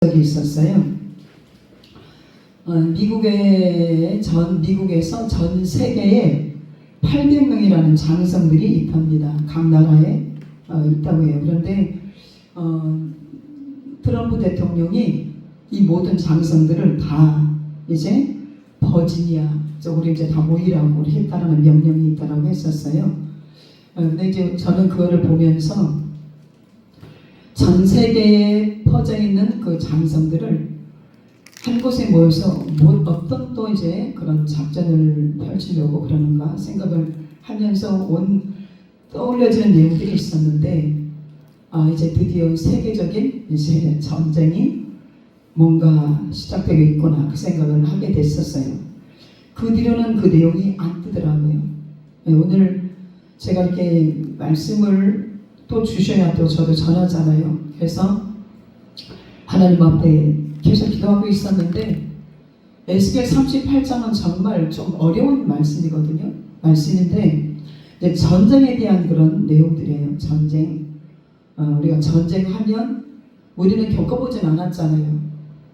적이 있었어요. 미국에서 전 세계에 800명이라는 장성들이 있답니다. 각 나라에 있다고 해요. 그런데 트럼프 대통령이 이 모든 장성들을 다 이제 버지니아 쪽으로 이제 다 모이라고 했다라는 명령이 있다라고 했었어요. 근데 이제 저는 그거를 보면서 전 세계에 퍼져 있는 그 장성들을 한 곳에 모여서 어떤 또 이제 그런 작전을 펼치려고 그러는가 생각을 하면서 떠올려지는 내용들이 있었는데, 이제 드디어 세계적인 이제 전쟁이 뭔가 시작되고 있구나 그 생각을 하게 됐었어요. 그 뒤로는 그 내용이 안 뜨더라고요. 오늘 제가 이렇게 말씀을 또 주셔야 또 저도 전하잖아요. 그래서 하나님 앞에 계속 기도하고 있었는데 에스겔 38장은 정말 좀 어려운 말씀이거든요. 말씀인데 이제 전쟁에 대한 그런 내용들이에요. 전쟁. 우리가 전쟁하면 우리는 겪어보진 않았잖아요.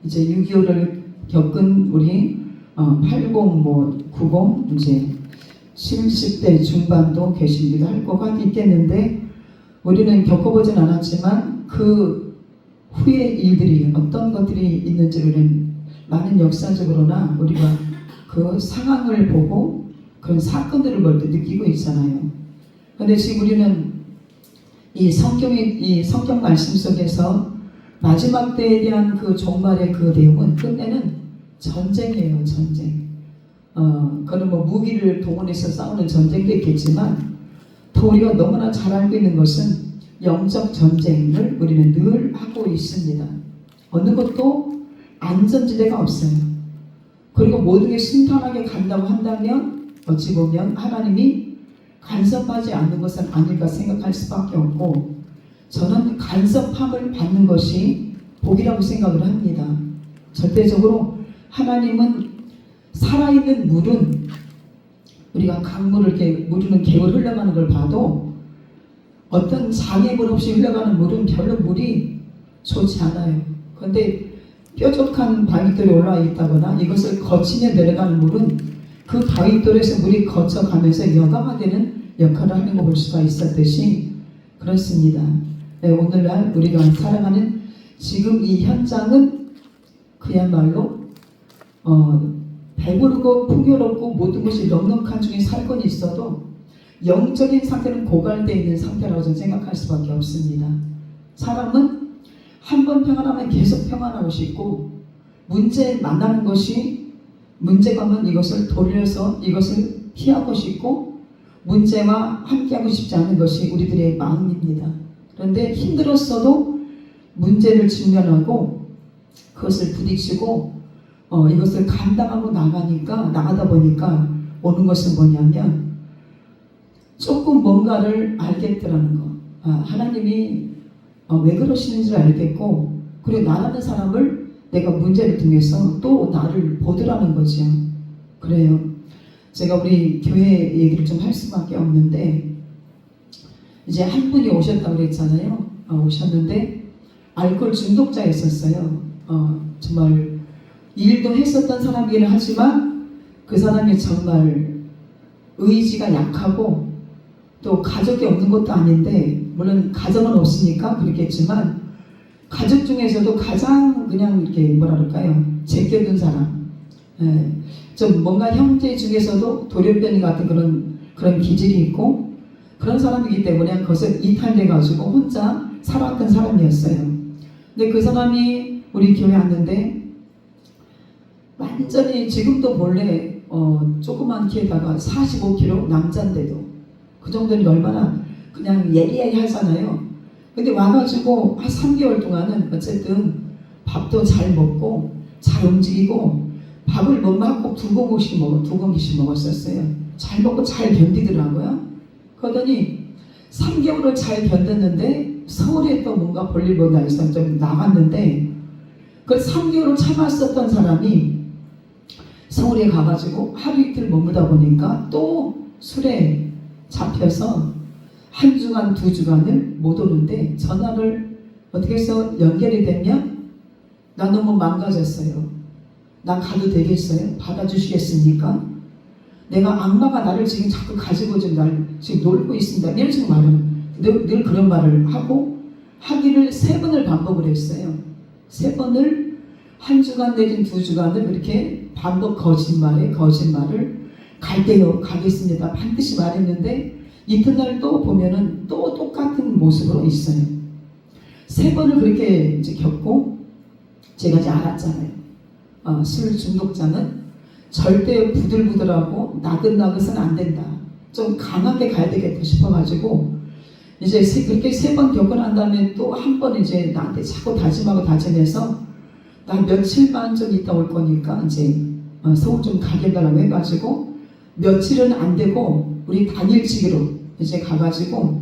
이제 6.25를 겪은 우리 80, 90 이제 70대 중반도 계시기도 할 거가 있겠는데 우리는 겪어보진 않았지만 그 후의 일들이 어떤 것들이 있는지를 많은 역사적으로나 우리가 그 상황을 보고 그런 사건들을 볼 때 느끼고 있잖아요. 그런데 지금 우리는 이 성경 말씀 속에서 마지막 때에 대한 그 종말의 그 내용은 끝내는 전쟁이에요. 전쟁. 그는 무기를 동원해서 싸우는 전쟁도 있겠지만 또 우리가 너무나 잘 알고 있는 것은 영적 전쟁을 우리는 늘 하고 있습니다. 어느 것도 안전지대가 없어요. 그리고 모든 게 순탄하게 간다고 한다면 어찌 보면 하나님이 간섭하지 않는 것은 아닐까 생각할 수밖에 없고, 저는 간섭함을 받는 것이 복이라고 생각을 합니다. 절대적으로 하나님은 살아있는 물은 우리가 강물을 이렇게 무르는 개울 흘러가는 걸 봐도 어떤 장애물 없이 흘러가는 물은 별로 물이 좋지 않아요. 그런데 뾰족한 바위돌이 올라와 있다거나 이것을 거치며 내려가는 물은 그 바위돌에서 물이 거쳐가면서 여강화되는 역할을 하는 거 볼 수가 있었듯이 그렇습니다. 오늘날 우리가 살아가는 지금 이 현장은 그야말로 배부르고 풍요롭고 모든 것이 넉넉한 중에 살곤 있어도 영적인 상태는 고갈되어 있는 상태라고 저는 생각할 수밖에 없습니다. 사람은 한 번 평안하면 계속 평안하고 싶고, 문제 만나는 것이 문제가 오면 이것을 돌려서 이것을 피하고 싶고, 문제와 함께하고 싶지 않은 것이 우리들의 마음입니다. 그런데 힘들었어도 문제를 직면하고 그것을 부딪히고 이것을 감당하고 나가다 보니까 오는 것은 뭐냐면 조금 뭔가를 알겠더라는 거. 하나님이 왜 그러시는지를 알겠고, 그리고 나라는 사람을 내가 문제를 통해서 또 나를 보더라는 거죠. 그래요. 제가 우리 교회 얘기를 좀 할 수밖에 없는데, 이제 한 분이 오셨다고 그랬잖아요. 오셨는데 알코올 중독자였었어요. 정말 일도 했었던 사람이긴 하지만 그 사람이 정말 의지가 약하고 또 가족이 없는 것도 아닌데, 물론 가정은 없으니까 그렇겠지만 가족 중에서도 가장 그냥 이렇게 뭐랄까요, 제껴둔 사람, 좀 뭔가 형제 중에서도 돌연변이 같은 그런 기질이 있고 그런 사람이기 때문에 그것을 이탈돼 가지고 혼자 살았던 사람이었어요. 근데 그 사람이 우리 교회 왔는데 완전히 지금도 본래 조그만 키에다가 45kg 남자인데도 그 정도는 얼마나 그냥 예리하잖아요. 근데 와가지고 한 3개월 동안은 어쨌든 밥도 잘 먹고 잘 움직이고 밥을 꼭 두 공기씩 먹었었어요. 잘 먹고 잘 견디더라고요. 그러더니 3개월을 잘 견뎠는데 서울에 또 뭔가 볼일 보다 해서 좀 나갔는데 그 3개월을 참았었던 사람이 서울에 가가지고 하루 이틀 머물다 보니까 또 술에 잡혀서 한 주간 두 주간을 못 오는데 전화를 어떻게 해서 연결이 되면 나 너무 망가졌어요. 나 가도 되겠어요? 받아주시겠습니까? 내가 악마가 나를 지금 자꾸 가지고 날 지금 놀고 있습니다. 이런 식으로 말은 늘 그런 말을 하고 하기를 3번을 반복을 했어요. 3번을 한 주간 내진 2주간을 그렇게 반복 거짓말을 갈게요, 가겠습니다. 반드시 말했는데 이튿날 또 보면은 또 똑같은 모습으로 있어요. 3번을 그렇게 이제 겪고 제가 이제 알았잖아요. 술 중독자는 절대 부들부들하고 나긋나긋은 안 된다. 좀 강하게 가야 되겠다 싶어가지고 이제 그렇게 3번 겪고 난 다음에 또 한 번 이제 나한테 자꾸 다짐하고 다짐해서 나 며칠만 좀 있다 올 거니까 이제 서울 좀 가겠다라고 해가지고 며칠은 안 되고 우리 당일치기로 이제 가가지고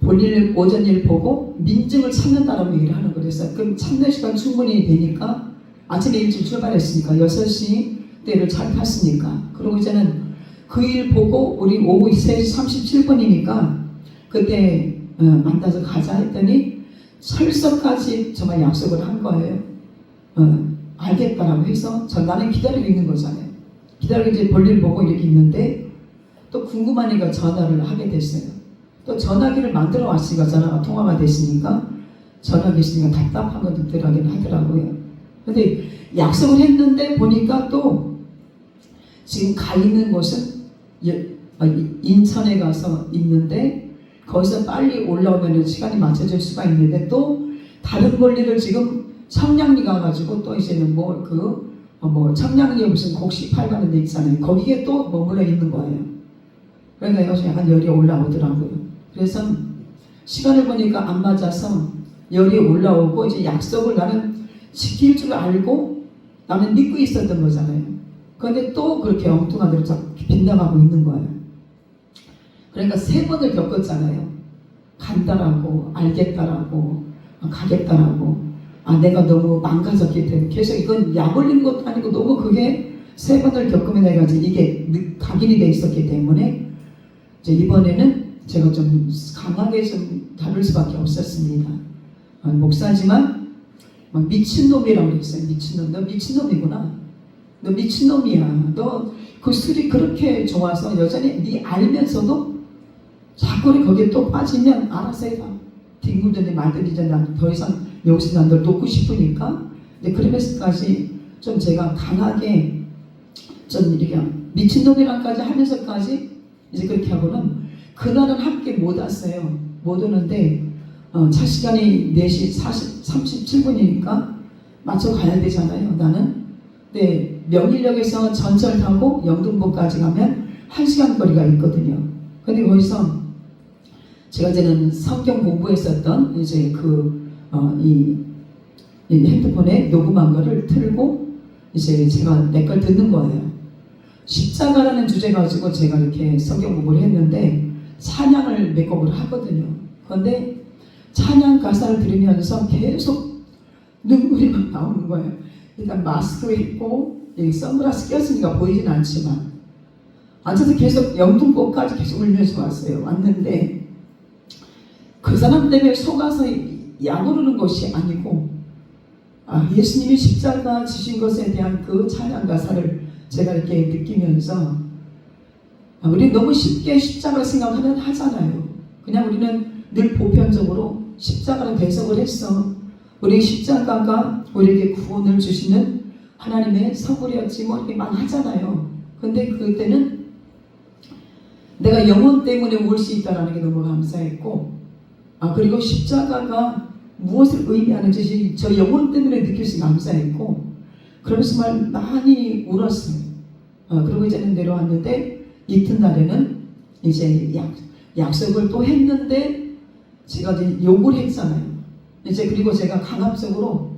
볼일 오전 일 보고 민증을 찾는다라고 얘기를 하는 거예요. 그래서 그럼 찾는 시간 충분히 되니까 아침에 일찍 출발했으니까 6시 때를 잘 탔으니까 그러고 이제는 그 일 보고 우리 오후 3시 37분이니까 그때 만나서 가자 했더니 설서까지 정말 약속을 한 거예요. 알겠다라고 해서 나는 기다리고 있는 거잖아요. 기다리고 이제 볼일 보고 이렇게 있는데 또 궁금하니까 전화를 하게 됐어요. 또 전화기를 만들어 왔으니까 전화가 통화가 됐으니까 전화기 있으니까 답답한 거 덜하긴 하더라고요. 근데 약속을 했는데 보니까 또 지금 가 있는 곳은 인천에 가서 있는데 거기서 빨리 올라오면 시간이 맞춰질 수가 있는데 또 다른 볼일을 지금 청량리 가가지고 또 이제는 청량리에 무슨 곡식 팔가는 데 있잖아요. 거기에 또 머물러 있는 거예요. 그러니까 이것이 약간 열이 올라오더라고요. 그래서 시간을 보니까 안 맞아서 열이 올라오고 이제 약속을 나는 지킬 줄 알고 나는 믿고 있었던 거잖아요. 그런데 또 그렇게 엉뚱한 대로 자꾸 빗나가고 있는 거예요. 그러니까 3번을 겪었잖아요. 간다라고, 알겠다라고, 가겠다라고. 내가 너무 망가졌기 때문에 계속 이건 약 올린 것도 아니고 너무 그게 3번을 겪으면 내가 이게 각인이 돼 있었기 때문에 이제 이번에는 제가 좀 강하게 좀 다룰 수밖에 없었습니다. 목사지만 막 미친놈이라고 그랬어요. 미친놈. 너 미친놈이구나. 너 미친놈이야. 너 그 술이 그렇게 좋아서 여전히 네 알면서도 자꾸 거기에 또 빠지면 알아서 해봐. 뒹굴더니 말더니 난 더 이상 여기서 난 널 놓고 싶으니까. 근데 그러면서까지 좀 제가 강하게 좀 이렇게 미친놈이랑까지 하면서까지 이제 그렇게 하고는 그날은 함께 못 왔어요. 못 오는데 차 시간이 4시 37분이니까 맞춰 가야 되잖아요. 나는. 네, 명일역에서 전철 타고 영등포까지 가면 1시간 거리가 있거든요. 근데 거기서 제가 이제는 성경 공부했었던 이제 이 핸드폰에 녹음한 거를 틀고 이제 제가 내 걸 듣는 거예요. 십자가라는 주제 가지고 제가 이렇게 성경 공부를 했는데 찬양을 몇 곡을 하거든요. 그런데 찬양 가사를 들으면서 계속 눈물이 막 나오는 거예요. 일단 마스크 입고 선글라스 꼈으니까 보이진 않지만 앉아서 계속 영등포까지 계속 울면서 왔어요. 왔는데 그 사람 때문에 속아서 약 오르는 것이 아니고 예수님이 십자가 지신 것에 대한 그 찬양 가사를 제가 이렇게 느끼면서 우리 너무 쉽게 십자가를 생각하면 하잖아요. 그냥 우리는 늘 보편적으로 십자가를 배석을 했어. 우리 십자가가 우리에게 구원을 주시는 하나님의 선물이었지 뭐 이렇게 막 하잖아요. 근데 그때는 내가 영혼 때문에 올 수 있다는 게 너무 감사했고 그리고 십자가가 무엇을 의미하는지 저 영혼 때문에 느낄 수 감사했고 그러면서 정말 많이 울었어요. 그리고 이제는 내려왔는데 이튿날에는 이제 약속을 또 했는데 제가 이제 욕을 했잖아요. 이제 그리고 제가 강압적으로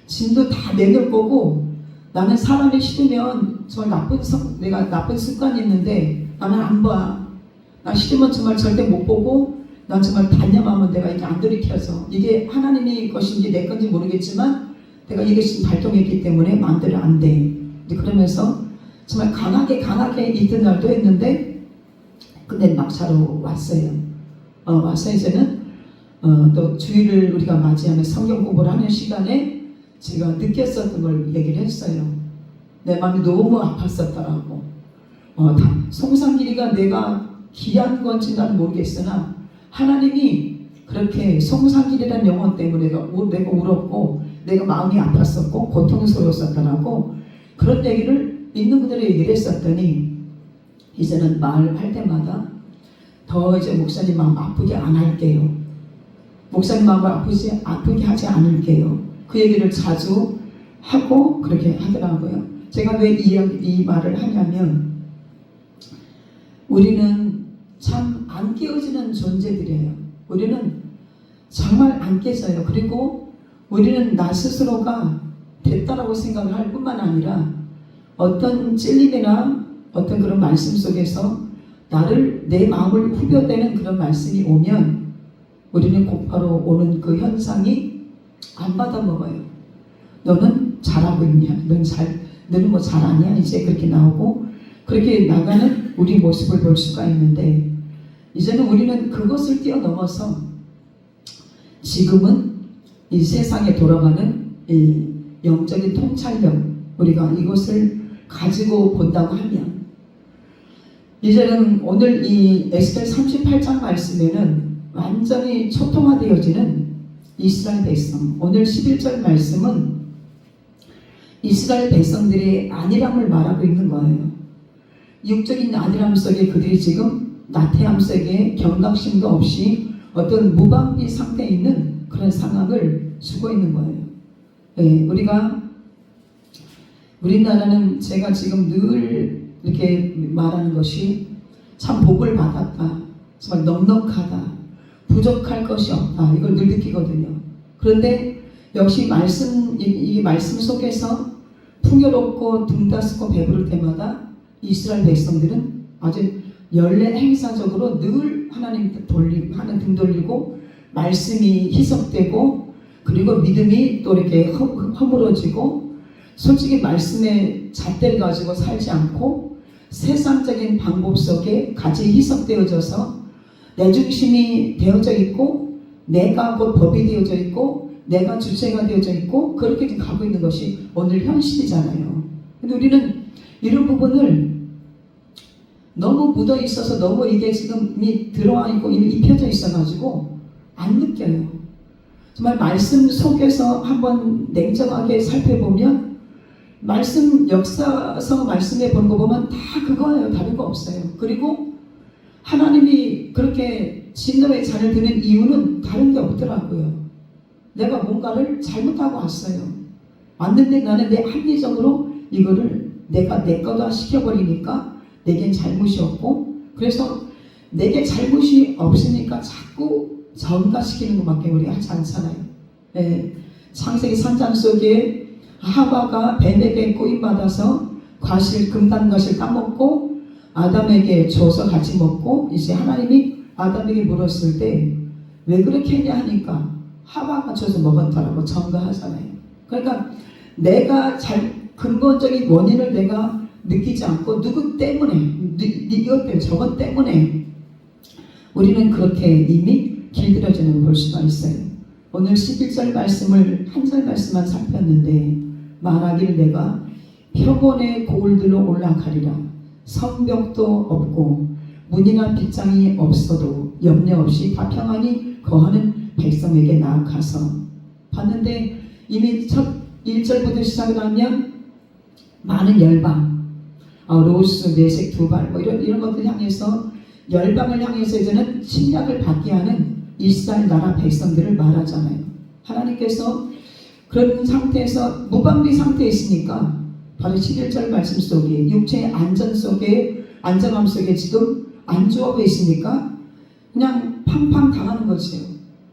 짐도 다 내놓을 거고 나는 사람이 싫으면 정말 내가 나쁜 습관이 있는데 나는 안 봐. 나 싫으면 정말 절대 못 보고 난 정말 단념하면 내가 이게 안 돌이켜서 이게 하나님의 것인지 내 건지 모르겠지만 내가 이게 지금 발동했기 때문에 마음대로 안 돼. 그러면서 정말 강하게 이튿날도 했는데 근데 막차로 왔어요. 와서 이제는 또 주일을 우리가 맞이하는 성경 공부를 하는 시간에 제가 느꼈었던 걸 얘기를 했어요. 내 마음이 너무 아팠었더라고. 송산길이가 내가 귀한 건지 난 모르겠으나 하나님이 그렇게 송산길이라는 영혼 때문에 내가 울었고 내가 마음이 아팠었고 고통스러웠었더라고. 그런 얘기를 있는 그대로 얘기를 했었더니 이제는 말할 때마다 더 이제 목사님 마음 아프게 안 할게요. 목사님 마음을 아프게 하지 않을게요. 그 얘기를 자주 하고 그렇게 하더라고요. 제가 왜 이 말을 하냐면 우리는 참 안 깨어지는 존재들이에요. 우리는 정말 안 깨져요. 그리고 우리는 나 스스로가 됐다라고 생각을 할 뿐만 아니라 어떤 찔림이나 어떤 그런 말씀 속에서 내 마음을 후벼대는 그런 말씀이 오면 우리는 곧바로 오는 그 현상이 안 받아먹어요. 너는 잘하고 있냐? 너는 뭐 잘하냐? 이제 그렇게 나오고 그렇게 나가는 우리 모습을 볼 수가 있는데 이제는 우리는 그것을 뛰어넘어서 지금은 이 세상에 돌아가는 이 영적인 통찰력 우리가 이것을 가지고 본다고 하면 이제는 오늘 이 에스겔 38장 말씀에는 완전히 초통화되어지는 이스라엘 백성 오늘 11절 말씀은 이스라엘 백성들의 안일함을 말하고 있는 거예요. 육적인 안일함 속에 그들이 지금 나태함 속에 경각심도 없이 어떤 무방비 상태에 있는 그런 상황을 주고 있는 거예요. 네, 우리나라는 제가 지금 늘 이렇게 말하는 것이 참 복을 받았다. 정말 넉넉하다. 부족할 것이 없다. 이걸 늘 느끼거든요. 그런데 역시 이 말씀 속에서 풍요롭고 등다스고 배부를 때마다 이스라엘 백성들은 아주 연례 행사적으로 늘 하나님 하는 등 돌리고 말씀이 희석되고 그리고 믿음이 또 이렇게 허물어지고 솔직히 말씀의 잣대를 가지고 살지 않고 세상적인 방법 속에 같이 희석되어져서 내 중심이 되어져 있고 내가 곧 법이 되어져 있고 내가 주체가 되어져 있고 그렇게 좀 가고 있는 것이 오늘 현실이잖아요. 근데 우리는 이런 부분을 너무 묻어 있어서 너무 이게 지금 이미 들어와 있고 이미 입혀져 있어가지고 안 느껴요. 정말 말씀 속에서 한번 냉정하게 살펴보면 말씀 역사서 말씀에 본 거 보면 다 그거예요. 다른 거 없어요. 그리고 하나님이 그렇게 진노의 잔을 드는 이유는 다른 게 없더라고요. 내가 뭔가를 잘못하고 왔어요. 왔는데 나는 내 합리적으로 이거를 내가 내 거다 시켜버리니까 내겐 잘못이 없고 그래서 내게 잘못이 없으니까 자꾸 전가시키는 것밖에 우리가 하지 않잖아요. 네. 창세기 3장 속에 하와가 뱀에게 꼬임받아서 금단 과실 따먹고 아담에게 줘서 같이 먹고 이제 하나님이 아담에게 물었을 때 왜 그렇게 했냐 하니까 하와가 줘서 먹었다라고 전가하잖아요. 그러니까 내가 근본적인 원인을 내가 느끼지 않고 누구 때문에 이것 때문에 저것 때문에 우리는 그렇게 이미 길들여지는 걸 볼 수가 있어요. 오늘 11절 말씀을 한 절 말씀만 살폈는데 말하기를 내가 표본의 고울들로 올라가리라. 성벽도 없고 문이나 빗장이 없어도 염려 없이 다 평안히 거하는 백성에게 나아가서 봤는데 이미 첫 1절부터 시작을 하면 많은 열방 로스, 메색, 두발 뭐 이런 것들 향해서 열방을 향해서 이제는 침략을 받게 하는 이스라엘 나라 백성들을 말하잖아요. 하나님께서 그런 상태에서 무방비 상태에 있으니까 바로 11절 말씀 속에 육체의 안정함 속에 지금 안주하고 있으니까 그냥 팡팡 당하는 거지요.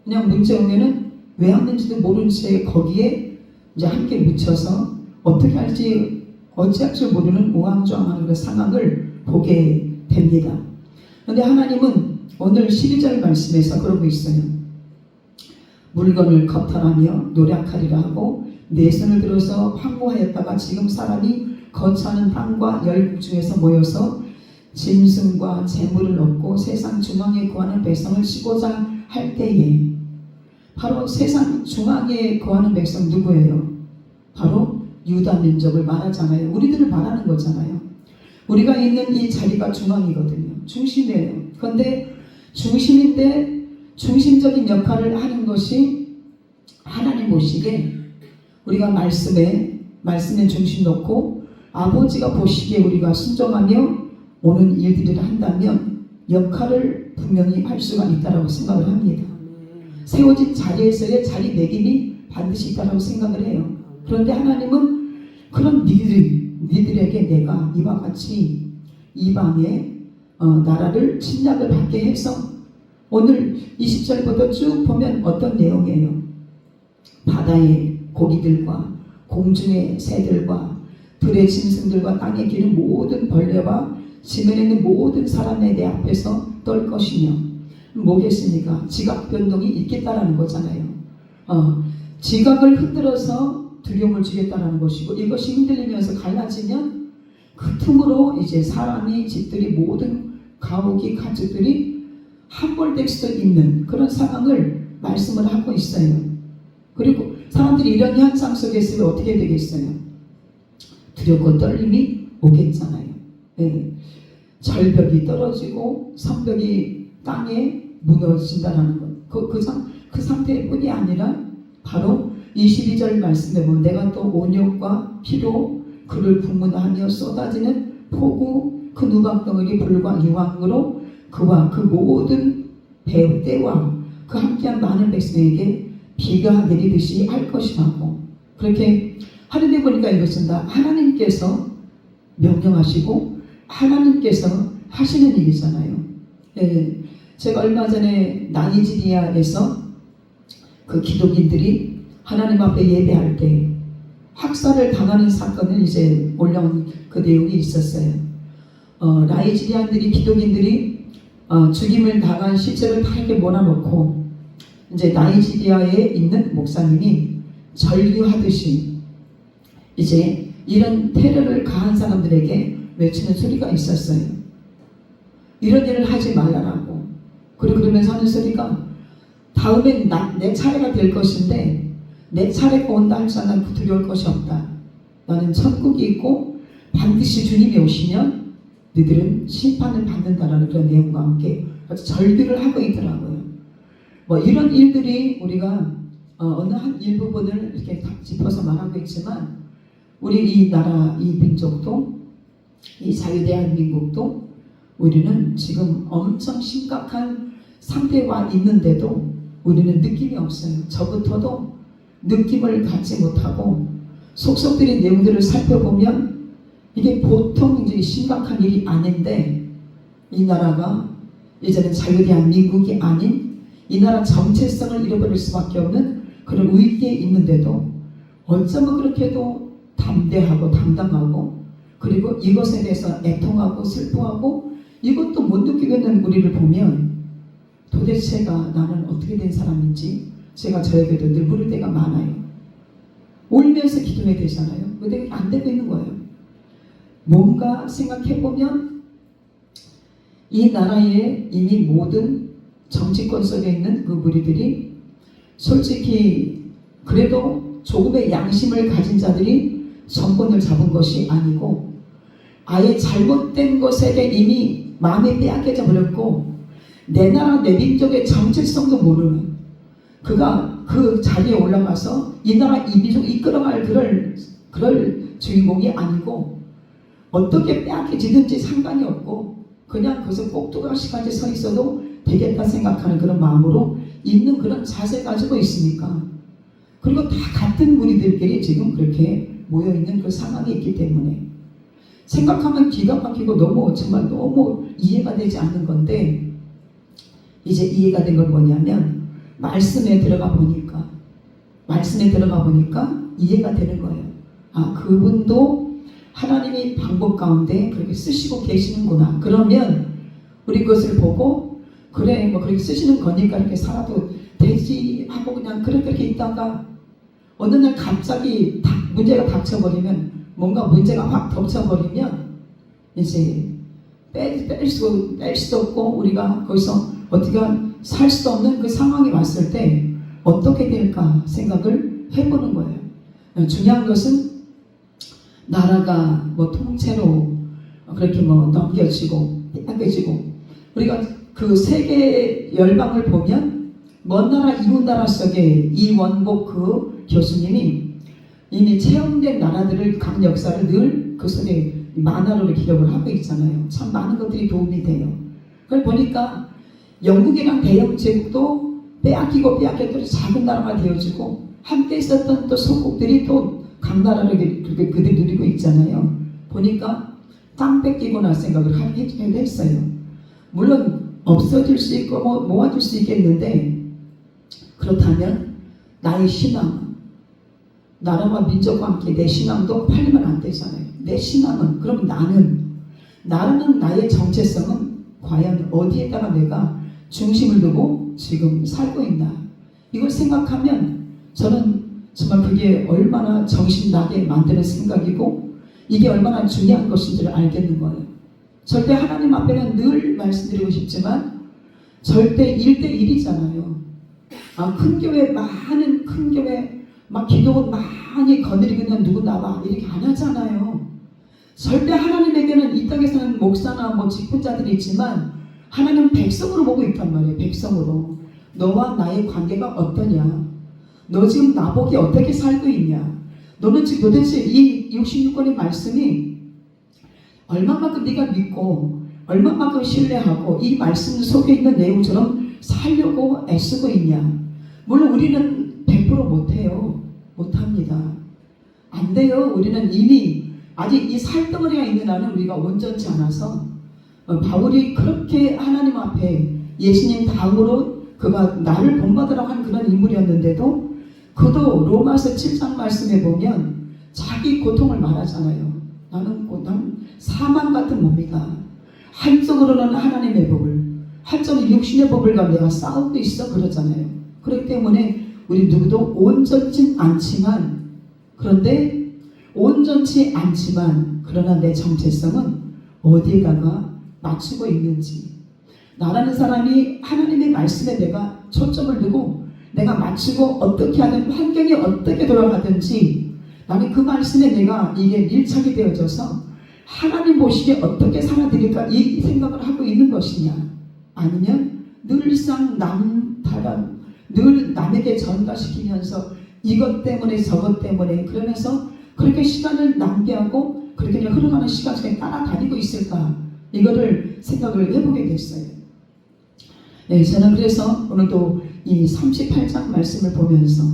그냥 문제 오면은 왜 왔는지도 모른 채 거기에 이제 함께 묻혀서 어떻게 할지 어찌할 줄 모르는 우왕좌왕하는 그런 상황을 보게 됩니다. 그런데 하나님은 오늘 12절 말씀에서 그러고 있어요. 물건을 겁탈하며 노력하리라 하고 내 손을 들어서 황무하였다가 지금 사람이 거처하는 땅과 열국 중에서 모여서 짐승과 재물을 얻고 세상 중앙에 거하는 백성을 쉬고자 할 때에 바로 세상 중앙에 거하는 백성 누구예요? 유다 민족을 말하잖아요. 우리들을 말하는 거잖아요. 우리가 있는 이 자리가 중앙이거든요. 중심이에요. 그런데 중심인데 중심적인 역할을 하는 것이 하나님 보시기에 우리가 말씀에 중심 놓고 아버지가 보시기에 우리가 순종하며 오는 일들을 한다면 역할을 분명히 할 수가 있다고 생각을 합니다. 세워진 자리에서의 자리 매김이 반드시 있다고 생각을 해요. 그런데 하나님은 그런 니들에게 내가 이와 같이 이방의 나라를 침략을 받게 해서 오늘 20절부터 쭉 보면 어떤 내용이에요. 바다의 고기들과 공중의 새들과 들의 짐승들과 땅에 기는 모든 벌레와 지면에 있는 모든 사람의 내 앞에서 떨 것이며 뭐겠습니까? 지각 변동이 있겠다라는 거잖아요. 지각을 흔들어서 두려움을 주겠다라는 것이고 이것이 흔들리면서 갈라지면 그 틈으로 이제 사람이 집들이 모든 가옥이 가축들이 함몰될 수도 있는 그런 상황을 말씀을 하고 있어요. 그리고 사람들이 이런 현상 속에 있으면 어떻게 되겠어요? 두렵고 떨림이 오겠잖아요. 네. 절벽이 떨어지고 성벽이 땅에 무너진다는 것. 그 상태뿐이 아니라 바로 22절 말씀에 보면 내가 또 온역과 피로 그를 부문하며 쏟아지는 폭우 그 누박덩어리 불과 유황으로 그와 그 모든 때와 그 함께한 많은 백성에게 비가 내리듯이 할 것이라고 그렇게 하는데 보니까 이것은 다 하나님께서 명령하시고 하나님께서 하시는 일이잖아요. 예, 제가 얼마 전에 나이지리아에서 그 기독인들이 하나님 앞에 예배할 때 학살을 당하는 사건을 이제 올라온 그 내용이 있었어요. 나이지리안들이 기독인들이 죽임을 당한 시체를 다 이렇게 몰아놓고 이제 나이지리아에 있는 목사님이 절규하듯이 이제 이런 테러를 가한 사람들에게 외치는 소리가 있었어요. 이런 일을 하지 말라라고. 그리고 그러면서 하는 소리가 다음엔 내 차례가 될 것인데 내 차례가 온다 할지라 난 두려울 것이 없다. 나는 천국이 있고 반드시 주님이 오시면 너희들은 심판을 받는다라는 그런 내용과 함께 아주 절규를 하고 있더라고요. 뭐 이런 일들이 우리가 어느 한 일부분을 이렇게 짚어서 말하고 있지만 우리 이 나라 이 민족도 이 자유대한민국도 우리는 지금 엄청 심각한 상태와 있는데도 우리는 느낌이 없어요. 저부터도 느낌을 갖지 못하고 속속들인 내용들을 살펴보면 이게 보통 이제 심각한 일이 아닌데 이 나라가 이제는 자유대한민국이 아닌 이 나라 정체성을 잃어버릴 수밖에 없는 그런 위기에 있는데도 어쩌면 그렇게도 담대하고 당당하고 그리고 이것에 대해서 애통하고 슬퍼하고 이것도 못 느끼겠는 우리를 보면 도대체가 나는 어떻게 된 사람인지 제가 저에게도 늘 물을 때가 많아요. 울면서 기도해야 되잖아요. 근데 안 되고 있는 거예요. 뭔가 생각해보면 이 나라에 이미 모든 정치권 속에 있는 그 무리들이 솔직히 그래도 조금의 양심을 가진 자들이 정권을 잡은 것이 아니고 아예 잘못된 것에게 이미 마음이 빼앗겨져 버렸고 내 나라 내 민족의 정체성도 모르는 그가 그 자리에 올라가서 이 나라 이 민족 이끌어갈 그럴 주인공이 아니고 어떻게 빼앗겨지든지 상관이 없고 그냥 거기서 꼭두각시까지 서 있어도 되겠다 생각하는 그런 마음으로 있는 그런 자세 가지고 있으니까 그리고 다 같은 무리들끼리 지금 그렇게 모여있는 그 상황이 있기 때문에 생각하면 기가 막히고 정말 너무 이해가 되지 않는 건데 이제 이해가 된 건 뭐냐면 말씀에 들어가 보니까 이해가 되는 거예요. 아, 그분도 하나님이 방법 가운데 그렇게 쓰시고 계시는구나. 그러면 우리 그것을 보고 그래 뭐 그렇게 쓰시는 거니까 이렇게 살아도 되지 하고 그냥 그렇게 있다가 어느 날 갑자기 문제가 닥쳐버리면 뭔가 문제가 확 덮쳐버리면 이제 뺄 수도 없고 우리가 거기서 어떻게 살 수도 없는 그 상황이 왔을 때 어떻게 될까 생각을 해보는 거예요. 중요한 것은 나라가 뭐 통째로 그렇게 뭐 넘겨지고 빼앗겨지고 우리가 그 세계 열방을 보면 먼 나라 이웃 나라 속에 이원복 그 교수님이 이미 체험된 나라들을 각 역사를 늘 그 속에 만화로 기록을 하고 있잖아요. 참 많은 것들이 도움이 돼요. 그걸 보니까 영국이랑 대영 제국도 빼앗기고 빼앗겼더니 작은 나라가 되어지고 함께 있었던 또 소국들이 또 각 나라를 그들 누리고 있잖아요. 보니까 땅 뺏기고 날 생각을 하기도 했어요. 물론 없어질 수 있고 뭐 모아질 수 있겠는데 그렇다면 나의 신앙, 나라와 민족과 함께 내 신앙도 팔리면 안 되잖아요. 내 신앙은 그럼 나는 나의 정체성은 과연 어디에다가 내가 중심을 두고 지금 살고 있나 이걸 생각하면 저는 정말 그게 얼마나 정신나게 만드는 생각이고 이게 얼마나 중요한 것인지를 알겠는 거예요. 절대 하나님 앞에는 늘 말씀드리고 싶지만 절대 1대1이잖아요. 큰 교회 많은 큰 교회 막 기도가 많이 거느리고 있는 누구 나와 이렇게 안 하잖아요. 절대 하나님에게는 이 땅에서는 목사나 뭐 직분자들이 있지만 하나님은 백성으로 보고 있단 말이에요. 백성으로. 너와 나의 관계가 어떠냐? 너 지금 나보기 어떻게 살고 있냐? 너는 지금 도대체 이 66권의 말씀이 얼마만큼 네가 믿고 얼마만큼 신뢰하고 이 말씀 속에 있는 내용처럼 살려고 애쓰고 있냐? 물론 우리는 100% 못해요. 못합니다. 안 돼요. 우리는 이미 아직 이 살덩어리가 있는 한은 우리가 온전치 않아서 바울이 그렇게 하나님 앞에 예수님 다음으로 그가 나를 본받으라고 한 그런 인물이었는데도 그도 로마서 7장 말씀에 보면 자기 고통을 말하잖아요. 나는 사망 같은 몸이다. 한쪽으로는 하나님의 법을, 한쪽은 육신의 법을 가지고 내가 싸우고 있어 그러잖아요. 그렇기 때문에 우리 누구도 온전치 않지만 그런데 온전치 않지만 그러나 내 정체성은 어디에다가 맞추고 있는지 나라는 사람이 하나님의 말씀에 내가 초점을 두고 내가 맞추고 어떻게 하든 환경이 어떻게 돌아가든지 나는 그 말씀에 내가 이게 밀착이 되어져서 하나님 보시기에 어떻게 살아드릴까 이 생각을 하고 있는 것이냐 아니면 늘상 남다른 늘 남에게 전가시키면서 이것 때문에 저것 때문에 그러면서 그렇게 시간을 낭비하고 그렇게 그냥 흘러가는 시간 속에 따라다니고 있을까 이거를 생각을 해보게 됐어요. 네, 저는 그래서 오늘도 이 38장 말씀을 보면서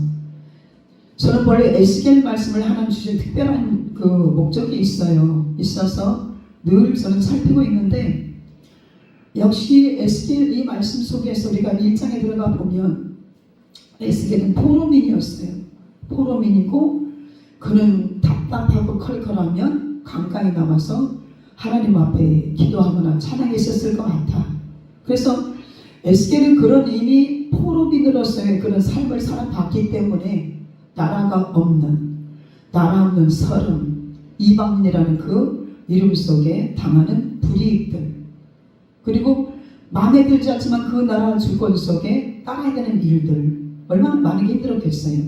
저는 원래 에스겔 말씀을 하나님 주신 특별한 그 목적이 있어서 늘 저는 살피고 있는데 역시 에스겔 이 말씀 속에서 우리가 1장에 들어가 보면 에스겔은 포로민이었어요. 포로민이고 그는 답답하고 컬컬하면 강가에 나와서 하나님 앞에 기도하거나 찬양했었을 것 같아. 그래서 에스겔은 그런 이미 포로민으로서의 그런 삶을 살아봤기 때문에 나라 없는 서름, 이방인이라는 그 이름 속에 당하는 불이익들 그리고 마음에 들지 않지만 그 나라 주권 속에 따라야 되는 일들 얼마나 많이 힘들었겠어요.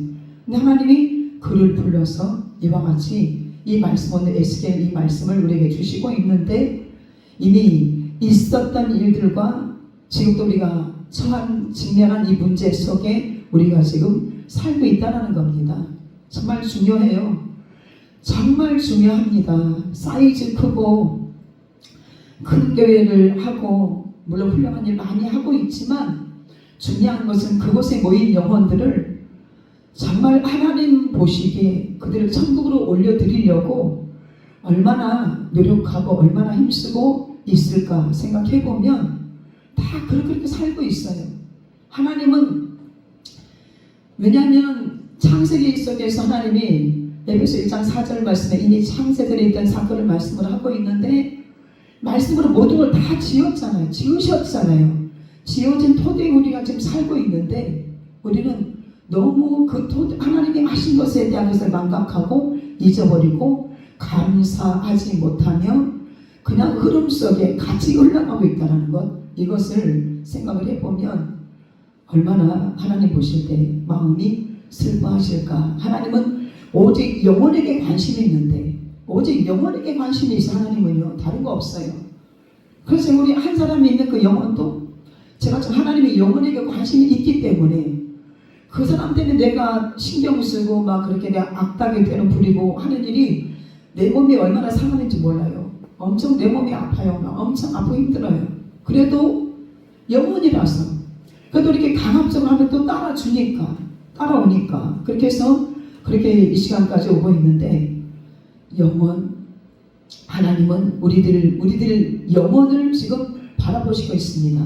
근데 하나님이 그를 불러서 이와 같이 이 말씀 오늘 에스겔 이 말씀을 우리에게 주시고 있는데 이미 있었던 일들과 지금도 우리가 직면한 이 문제 속에 우리가 지금 살고 있다는 겁니다. 정말 중요해요. 정말 중요합니다. 사이즈 크고 큰 교회를 하고 물론 훌륭한 일 많이 하고 있지만 중요한 것은 그곳에 모인 영혼들을 정말 하나님 보시기에 그들을 천국으로 올려드리려고 얼마나 노력하고 얼마나 힘쓰고 있을까 생각해보면 다 그렇게 살고 있어요. 하나님은 왜냐하면 창세기 속에서 하나님이 에베소 1장 4절 말씀에 이미 창세전에 있던 사건을 말씀을 하고 있는데 말씀으로 모든 걸 다 지었잖아요. 지으셨잖아요. 지어진 토대에 우리가 지금 살고 있는데 우리는 너무 그 하나님이 하신 것에 대한 것을 망각하고 잊어버리고 감사하지 못하며 그냥 흐름 속에 같이 흘러가고 있다는 것 이것을 생각을 해보면 얼마나 하나님 보실 때 마음이 슬퍼하실까. 하나님은 오직 영혼에게 관심이 있는데 오직 영혼에게 관심이 있어. 하나님은요 다른 거 없어요. 그래서 우리 한 사람이 있는 그 영혼도 제가 지금 하나님의 영혼에게 관심이 있기 때문에 그 사람 때문에 내가 신경을 쓰고 막 그렇게 내가 악하게 되는 부리고 하는 일이 내 몸이 얼마나 상하는지 몰라요. 엄청 내 몸이 아파요. 막 엄청 아프고 힘들어요. 그래도 영혼이라서 그래도 이렇게 강압적으로 하면 또 따라오니까 그렇게 해서 그렇게 이 시간까지 오고 있는데 영혼 하나님은 우리들 영혼을 지금 바라보시고 있습니다.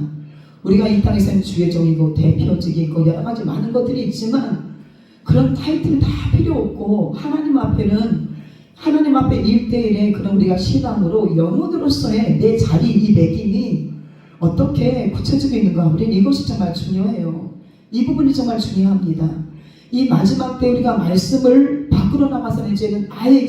우리가 이 땅에서는 주의 종이고 대표직이고 여러 가지 많은 것들이 있지만 그런 타이틀 다 필요 없고 하나님 앞에 1대1의 그런 우리가 신앙으로 영혼으로서의 내 자리 이 매김이 어떻게 굳혀지고 있는가 우리는 이것이 정말 중요해요. 이 부분이 정말 중요합니다. 이 마지막 때 우리가 말씀을 밖으로 나가서는 이제는 아예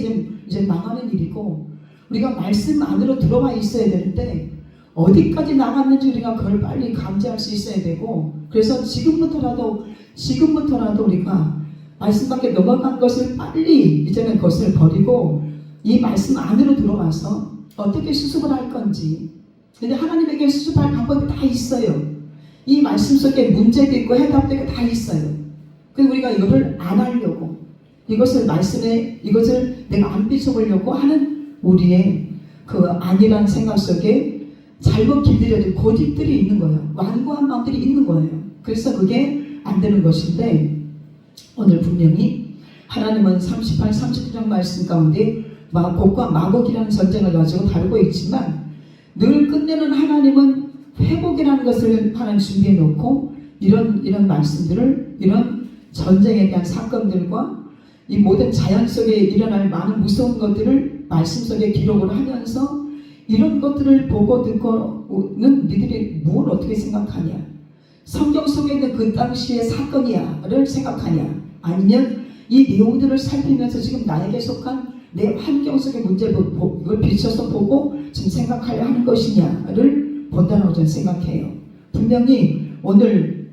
이제 망하는 일이고 우리가 말씀 안으로 들어와 있어야 되는데 어디까지 나갔는지 우리가 그걸 빨리 감지할 수 있어야 되고 그래서 지금부터라도 우리가 말씀 밖에 넘어간 것을 빨리 이제는 그것을 버리고 이 말씀 안으로 들어와서 어떻게 수습을 할 건지 근데 하나님에게 수습할 방법이 다 있어요. 이 말씀 속에 문제도 있고 해답도 있고 다 있어요. 그래서 우리가 이거를 안 하려고 이것을 내가 안 삐쳐보려고 하는 우리의 그 아니란 생각 속에 잘못 길들여진 고집들이 있는 거예요. 완고한 마음들이 있는 거예요. 그래서 그게 안 되는 것인데 오늘 분명히 하나님은 38, 39장 말씀 가운데 곡과 마곡이라는 전쟁을 가지고 다루고 있지만 늘 끝내는 하나님은 회복이라는 것을 하나님 준비해 놓고 이런 말씀들을 이런 전쟁에 대한 사건들과 이 모든 자연 속에 일어날 많은 무서운 것들을 말씀 속에 기록을 하면서 이런 것들을 보고 듣고는 니들이 뭘 어떻게 생각하냐 성경 속에 있는 그 당시의 사건이야를 생각하냐 아니면 이 내용들을 살피면서 지금 나에게 속한 내 환경 속의 문제를 이걸 비춰서 보고 지금 생각하려 하는 것이냐를 본다라고 저는 생각해요. 분명히 오늘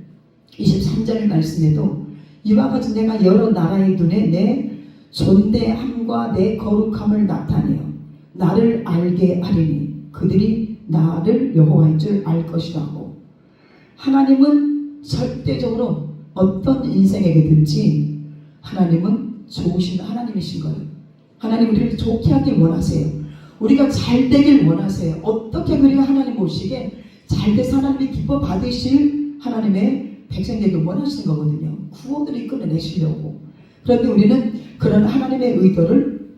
23절 말씀에도 이와 같이 내가 여러 나라의 눈에 내 존대함과 내 거룩함을 나타내어 나를 알게 하리니 그들이 나를 여호와인 줄 알 것이라고. 하나님은 절대적으로 어떤 인생에게든지 하나님은 좋으신 하나님이신 거예요. 하나님 우리를 좋게 하길 원하세요. 우리가 잘 되길 원하세요. 어떻게 우리가 하나님 보시기에 잘돼서 하나님이 기뻐 받으실 하나님의 백성되길 원하시는 거거든요. 구원을 이끌어내시려고. 그런데 우리는 그런 하나님의 의도를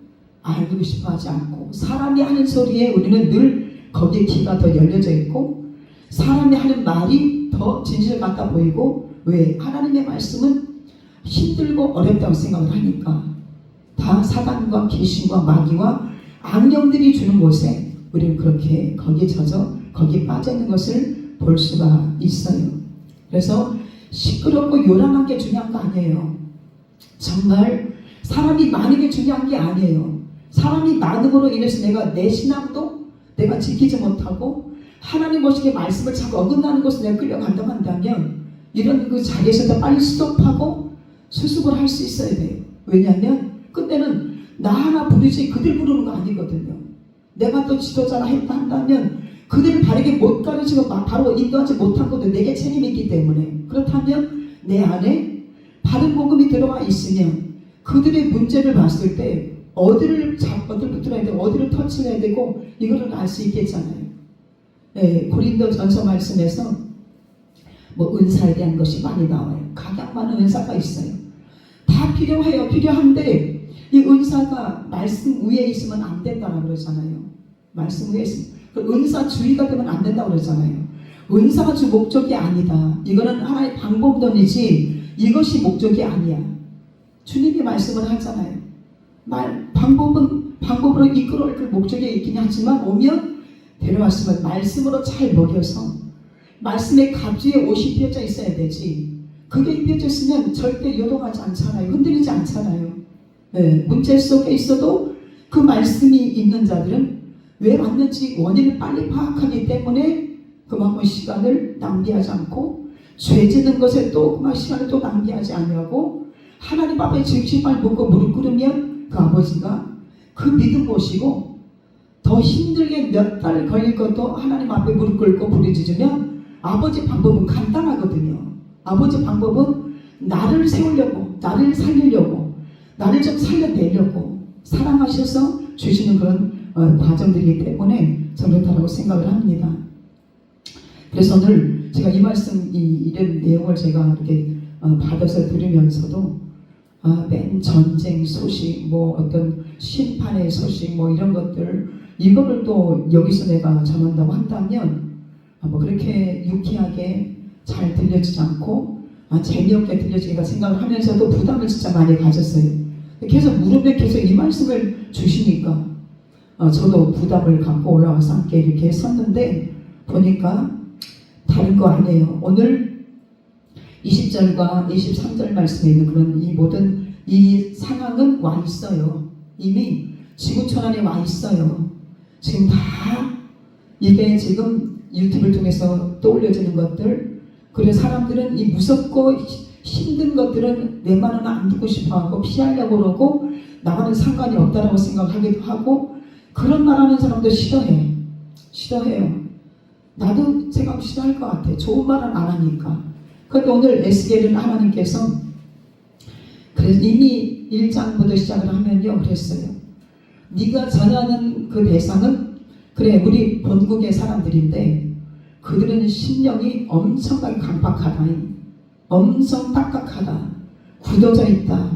알고 싶어 하지 않고 사람이 하는 소리에 우리는 늘 거기에 귀가 더 열려져 있고 사람이 하는 말이 더 진실 같아 보이고 왜? 하나님의 말씀은 힘들고 어렵다고 생각을 하니까 다 사단과 귀신과 마귀와 악령들이 주는 곳에 우리는 그렇게 거기에 젖어 거기에 빠져 있는 것을 볼 수가 있어요. 그래서 시끄럽고 요란한 게 중요한 거 아니에요. 정말 사람이 많은 게 중요한 게 아니에요. 사람이 많음으로 인해서 내가 내 신앙도 내가 지키지 못하고 하나님 보시기에 말씀을 자꾸 어긋나는 것을 내가 끌려간다고 한다면 이런 그 자리에서 빨리 스톱하고 수습을 할 수 있어야 돼요. 왜냐하면 그때는 나 하나 부르지 그들 부르는 거 아니거든요. 내가 또 지도자라 했다 한다면 그들을 바르게 못 가르치고 바로 인도하지 못한 것도 내게 책임이 있기 때문에 그렇다면 내 안에 바른 복음이 들어와 있으면 그들의 문제를 봤을 때 어디를 붙들어야 되고 어디를 터치해야 되고 이거를 알 수 있겠잖아요. 네, 고린도 전서 말씀에서 뭐 은사에 대한 것이 많이 나와요. 각양 많은 은사가 있어요. 다 필요해요. 필요한데 이 은사가 말씀 위에 있으면 안 된다고 그러잖아요. 말씀 위에 있으면 은사주의가 되면 안 된다고 그러잖아요. 은사가 주 목적이 아니다. 이거는 하나의 방법론이지 이것이 목적이 아니야. 주님이 말씀을 하잖아요. 방법으로 이끌어올 그 목적이 있긴 하지만 오면 데려왔으면 말씀으로 잘 먹여서 말씀의 갑주에 옷이 입혀져 있어야 되지. 그게 입혀져 있으면 절대 요동하지 않잖아요. 흔들리지 않잖아요. 네, 문제 속에 있어도 그 말씀이 있는 자들은 왜 왔는지 원인을 빨리 파악하기 때문에 그만큼 시간을 낭비하지 않고 죄 짓는 것에 또 그만 시간을 또 낭비하지 아니하고 하나님 앞에 즉시발 묻고 무릎 꿇으면 그 아버지가 그 믿음 보시고 더 힘들게 몇 달 걸릴 것도 하나님 앞에 무릎 꿇고 부르짖으면 아버지 방법은 간단하거든요. 아버지 방법은 나를 세우려고, 나를 살리려고, 나를 좀 살려내려고 사랑하셔서 주시는 그런 과정들이기 때문에 저는 그렇다고 생각을 합니다. 그래서 오늘 제가 이 말씀, 이런 내용을 제가 이렇게 받아서 들으면서도 맨 전쟁 소식, 뭐 어떤 심판의 소식, 뭐 이런 것들, 이거를 또 여기서 내가 전한다고 한다면 뭐 그렇게 유쾌하게 잘 들려지지 않고 재미없게 들려지기가 생각을 하면서도 부담을 진짜 많이 가졌어요. 계속 무릎에 계속 이 말씀을 주시니까 저도 부담을 갖고 올라와서 함께 이렇게 섰는데 보니까 다른 거 아니에요. 오늘 20절과 23절 말씀에 있는 그런 이 모든 이 상황은 와 있어요. 이미 지구촌 안에 와 있어요. 지금 다 이게 지금 유튜브를 통해서 떠올려지는 것들, 그래서 사람들은 이 무섭고 힘든 것들은 내 말은 안 듣고 싶어하고 피하려고 그러고 나와는 상관이 없다라고 생각하기도 하고 그런 말하는 사람도 싫어해요. 나도 생각 싫어할 것 같아. 좋은 말은 안 하니까. 그런데 오늘 에스겔은 하나님께서 그래서 이미 1장부터 시작을 하면요 그랬어요. 네가 전하는 그 대상은 그래 우리 본국의 사람들인데 그들은 심령이 엄청나게 강박하다. 엄청 딱딱하다. 굳어져 있다.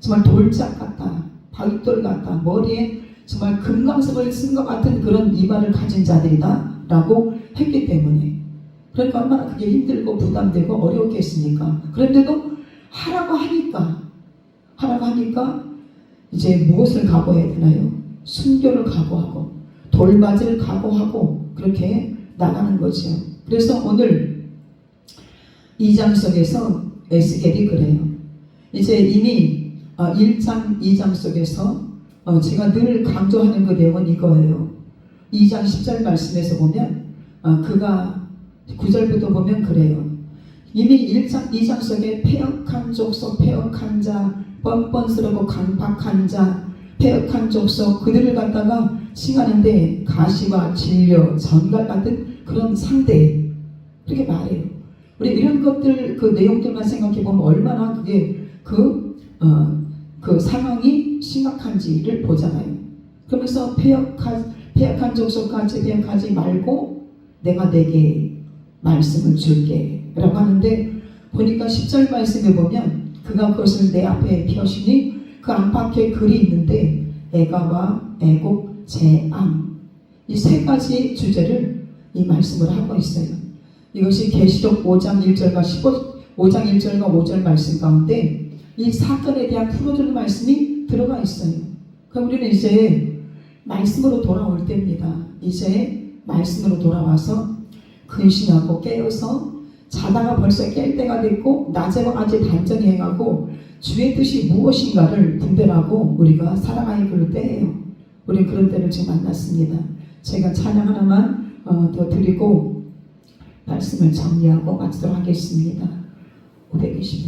정말 돌짝 같다. 바윗돌 같다. 머리에 정말 금강석을 쓴 것 같은 그런 이마를 가진 자들이다 라고 했기 때문에 그러니까 얼마나 그게 힘들고 부담되고 어려웠겠습니까? 그런데도 하라고 하니까 이제 무엇을 각오해야 되나요? 순교를 각오하고 돌맞이를 각오하고 그렇게 나가는 거죠. 그래서 오늘 2장 속에서 에스겔이 그래요. 이제 이미 1장, 2장 속에서 제가 늘 강조하는 그 내용은 이거예요. 2장 10절 말씀에서 보면 그가 9절부터 보면 그래요. 이미 1장, 2장 속에 패역한 족속, 패역한 자, 뻔뻔스럽고 강박한 자, 패역한 족속 그들을 갖다가 칭하는데 가시와 진려, 전갈 같은 그런 상대 그렇게 말해요. 우리 이런 것들 그 내용들만 생각해 보면 얼마나 그게 그 상황이 심각한지를 보잖아요. 그러면서 패역한 족속같이 패역하지 말고 내가 내게 말씀을 줄게 라고 하는데 보니까 10절 말씀에 보면 그가 그것을 내 앞에 펴시니 그 안팎에 글이 있는데 애가와 애곡, 재앙 이 세 가지 주제를 이 말씀을 하고 있어요. 이것이 계시록 5장 1절과 5장 1절과 5절 말씀 가운데 이 사건에 대한 풀어주는 말씀이 들어가 있어요. 그럼 우리는 이제 말씀으로 돌아올 때입니다. 이제 말씀으로 돌아와서 근신하고 깨어서 자다가 벌써 깰 때가 됐고 낮에와 낮에 단전히 행하고 주의 뜻이 무엇인가를 분별하고 우리가 살아가야 될 때예요. 우리는 그런 때를 지금 만났습니다. 제가 찬양 하나만 더 드리고 말씀을 정리하고 마치도록 하겠습니다. 521